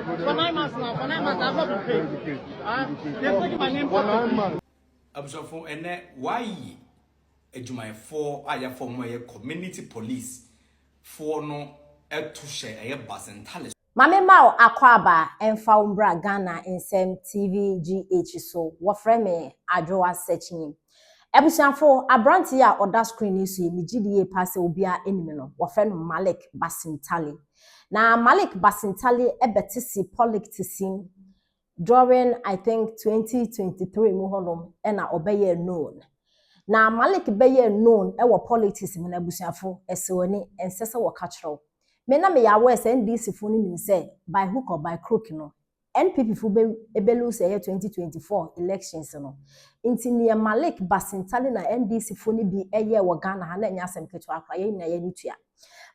For 9 months now, for 9 months, I've not been paid. They're taking my name for 9 months. Abusuafo ene why adwumayefo aya form community police for no eto hye Basintale. Mame Mao akwaba emfa umbra Ghana nsem TV GH so wofre me adwoa searching. Ebusuafo abranti a oda screen ni so emigidie passe obia enime no wofre no Malik Basintale. Na Malik Basintale ebetisi politics during I think 2023 mu honom na obeye known. Na Malik beye known e wo politics mu na abusuafo esewoni ensese wo kachro. Me na me ya west NDC fo ni say by hook or by crook no. NPP fo be lose 2024 elections no. Inti ne Malik Basintale na NDC fo ni bi eye wo Ghana ha na nya asem keto akwa ye na ye nitua.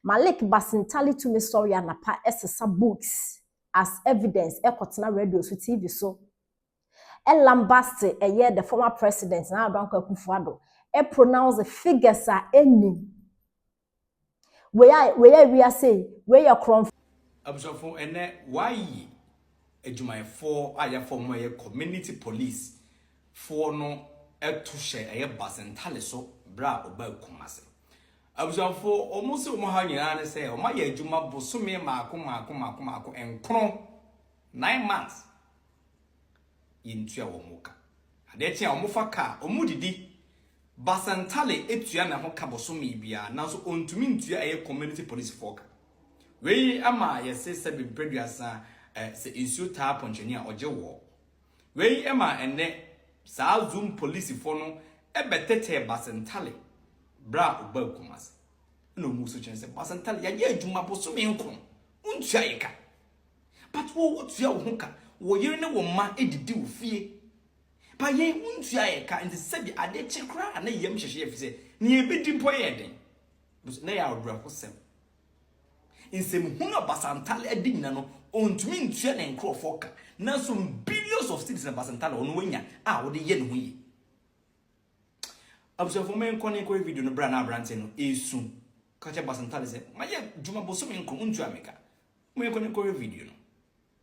Malik Basintale to me story anapa esesa books as evidence ekotena radio so TV so Lambaste eye the former president na Adanko Akufo-Addo pronounce the figures are enim we say we Akromfoɔ Abusuafo ene why adwumayefo aya form community police for no eto hye Basintale so bra oba Kumasi. Abusuafo omuso mo ha nyina ne say o ma ya adwuma bosome maako enkron 9 months yintua wo muka ade tia omufa ka omudidi Basintale etua na ho ka bosome bia nanso ontumi ntua community police foka we ama yese se bebreduasa se insu ta poncheni a oje wo we ama ene sa zoom police fo no ebetete Basintale bra oba Kumasi no muso chense Basintale ya ye adwuma bosome nkron untua yeka but wo tua wo hoka wo yire ne wo ma edidi wo fie pa ye untua yeka nti sebi ade chekra na yem hyehye efise ne ebedi mpo ye den na ya odra kosem insem huna Basintale adi nyina no ontumi ntua ne nkrofo ka na so billions of citizens Basintale ono wanya a wo de ye ne ho yi Abusuafo men konin ko video no bra na abrante no esu ka che Basintale se ma ye djuma bosome nkron untua meka men konin ko video no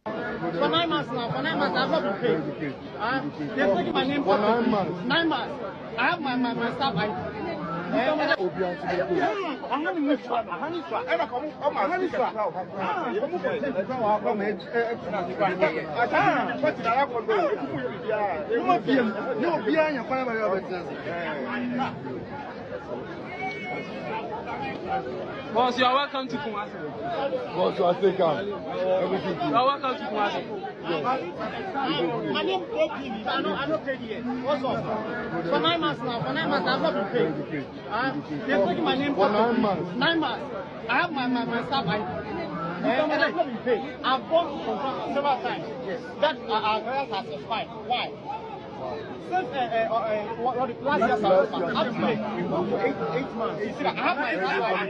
For 9 months now, for 9 months, I've not been paid. They're taking my name for 9 months. 9 months. I have my staff ID. Boss, you are welcome to Kumasi. Boss, Ay3ka. Everything. You are welcome to Kumasi. My name is cked. I don't pay yet. What's up? For 9 months now, for 9 months, I've not been paid. They're taking my name for 9 months. 9 months. I have my staff ID. And I've not been paid. I've gone to confirm several times. Yes. That our grant has expired. Why? Since last year, up to date, we moved to 8 months. You see, I have my ID.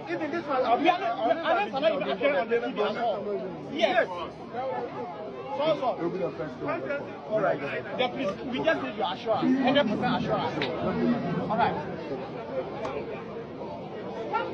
Even this one, we are not even appearing on the TV at all. Yes. So. You'll be the first one. All right. Then please, we just need your assurance. 100% assurance. All right. Come.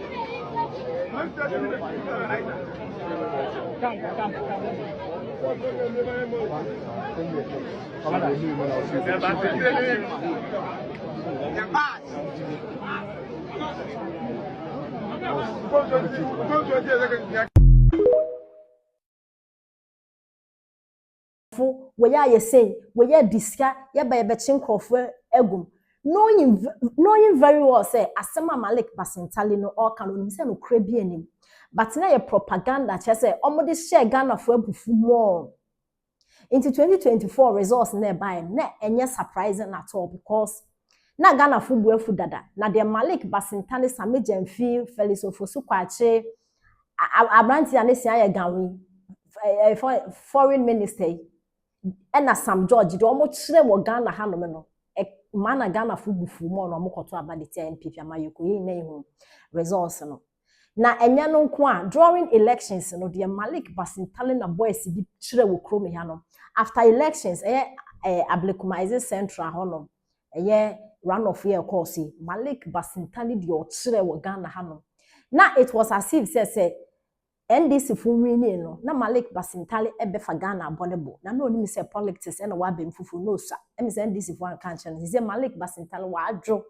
we ya say we ya diska ya ba be chinkrofo egum knowing very well say asema Malik Basintale no all can no say no kra bi anim but na ye propaganda che say omode share Ghana for abufu more into 2024 results na buy na enye surprising at all because na Ghana fu buafu dada na de Malik Basintale samejan fi Felix Ofosu kwache abranti anesi aye ganwe foreign minister ena Sam George de omo kire wo Ghana hanom no mana Ghana fu bufu mo no omokoto abadete NPP amayeko ye na ihu results no na enya no nko a during elections no de Malik Basintale na boys bi kire wo krom ha no after elections Ablekumize Central honom run of year course Malik Basintale de o kire wo Ghana hanom na it was as if say NDC fu wini no na Malik Basintale ebefa Ghana abonebo na no nim say politics e na wa bem fufu no sa em say NDC fu an kan chen he say Malik Basintale wa adwo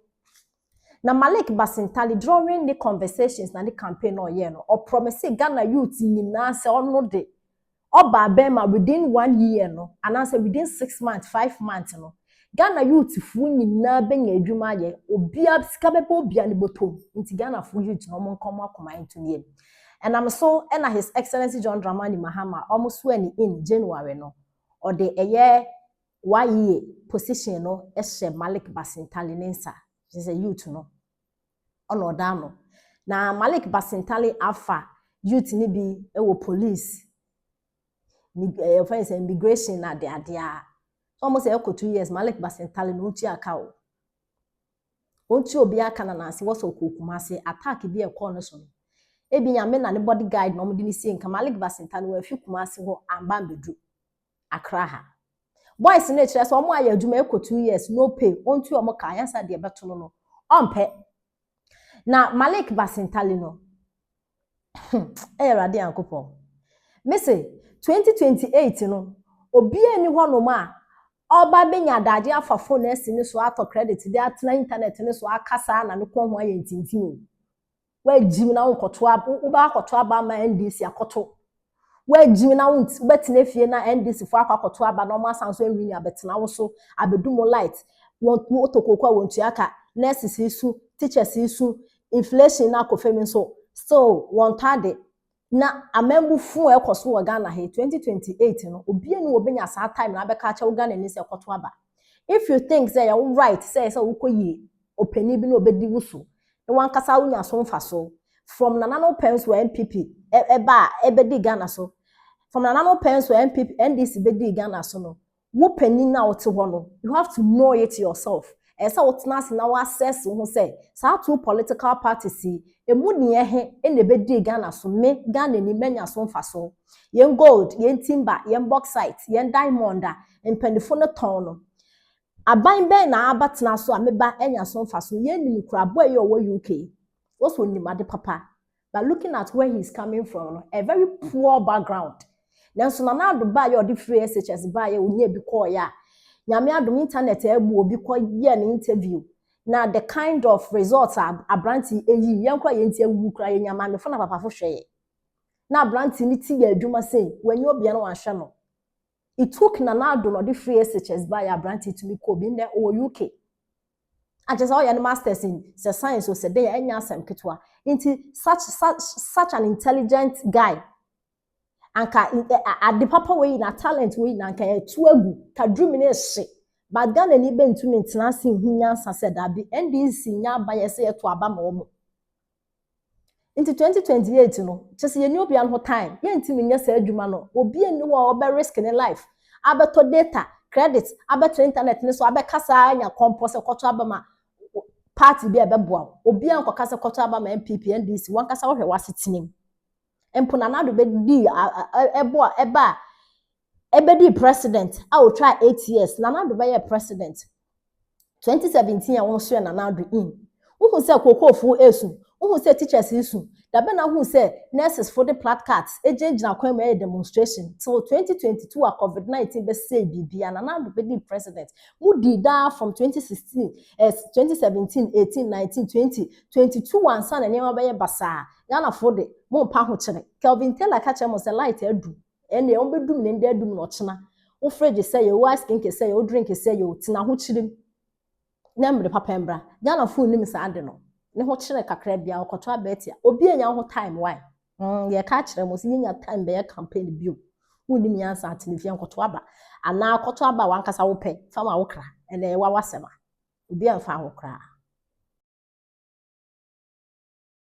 na Malik Basintale during the conversations na the campaign no ye no o promise Ghana youth nyina say ono de oba bema within 1 year no and answer within 6 months 5 months no Ghana youth fu nyina benya adwuma ye obia sika bebo obia ne botom nti Ghana fu youth no mo nkomo akoma into ne and I'm so and His Excellency John Dramani Mahama almost when in January no or the a year 1 year position no eshe Malik Basintale nensa is a youth no ono dano na Malik Basintale afa youth ni bi ewo police offense immigration na de adea almost 2 years Malik Basintale no ti aka o onti obi aka na nase wo so Kumasi attack bi e call no so ebi nyame na ne bodyguard no mo di ni sie nka Malik Basintale wa fi Kumasi ho amba bedu Accra ha boys na kire so omo aye adwuma 2 years no pay onti omo ka yansa de beto no ompe na Malik Basintale no rade ankopo me say 2028 no obi ani ho no ma oba benya daje afa phone esi ni so ato credit de atena internet ni so akasa na ne ko ho aye ntintin wa jim na nkoto uba akoto aba ma NDC akoto wa jim na betena fie na NDC fo akoto aba no ma sanso enwi ni abetena wo so abedumo light won otokokwa wontu aka nurses isu teachers isu inflation na akofemi so won tade na amembu fu ekoso wo Ghana he 2028 no obi enu obenya sa time na abeka acha wo Ghana ni se akoto aba if you think say you right say ukoyi openi bi na obedi wusu no wan kasa unya so mfa so from nanano pens we MPP eba ebedi Ghana so from nanano pens we MPP NDC bedi Ghana so no wo pani na wote ho no you have to know it yourself esa wotena se na access ho say sa two political parties emu ne ehe ene bedi Ghana so me Ghana ni menya so mfa so yen gold yen timber yen bauxite yen diamond empendefo no ton no aban ben na abatena so ameba enya so mfa so yen ni kura boy yo wo UK also ni made papa but looking at where he's coming from a very poor background then so na Dubai yo the free SHS ba ye onye bi call ya nyame adom internet ebu obi ko ye an interview na the kind of results abranti eyi yen kwa ye ntia wu kura ye nyama me fo na papa fo hwe na abranti ni ti ya adwuma sei wanyo obi na wan hwe no it took Nanado no the free SHS by a branch to me ko bi ne o UK and just all your masters in science or say dey enya asem ketwa into such an intelligent guy anka at the papa way na talent way na anka etu agu ka drum ne hye but Ghana ni bentu mentena sin hunyansa said abi NDC nya ba ye say eto aba ma omo into 2028 no just ye ni obi an ho time ye ntimi nya sa adwuma no obi eni wo obe risk in life abeto data credit abeto internet ni so abekasa anya compose koto aba ma party bi ebeboa obi an kokasa koto aba ma MPP NDC wan kasa wo hwe wasetinim empo Nanado be di ebedi president I will try 8 years Nanado be president 2017 won so Nanado in who say kokofu esu who say teachers isu da be na who say nurses for the placards ejejina kwan me demonstration till 2022 a COVID-19 be say bibia Nanado be the president who did that from 2016 2017 18 19 20 22 one san na nyewa be basa Ghana for the mo pa ho kire Kelvin Taylor ka che mo say light adu ene on bedum ne nda adum no chena wo fridge say you ice cream say you drink say you tina ho kire na mre papa embra Ghana food nim sa ade no ne ho kire kakra bia okoto abetia obi enya ho time why ye ka kire mo si nya time be campaign bio unim yansa atenifia nkoto aba ana akoto aba wankasa wo pe fama wo kra ene wa wasema obi amfa ho kra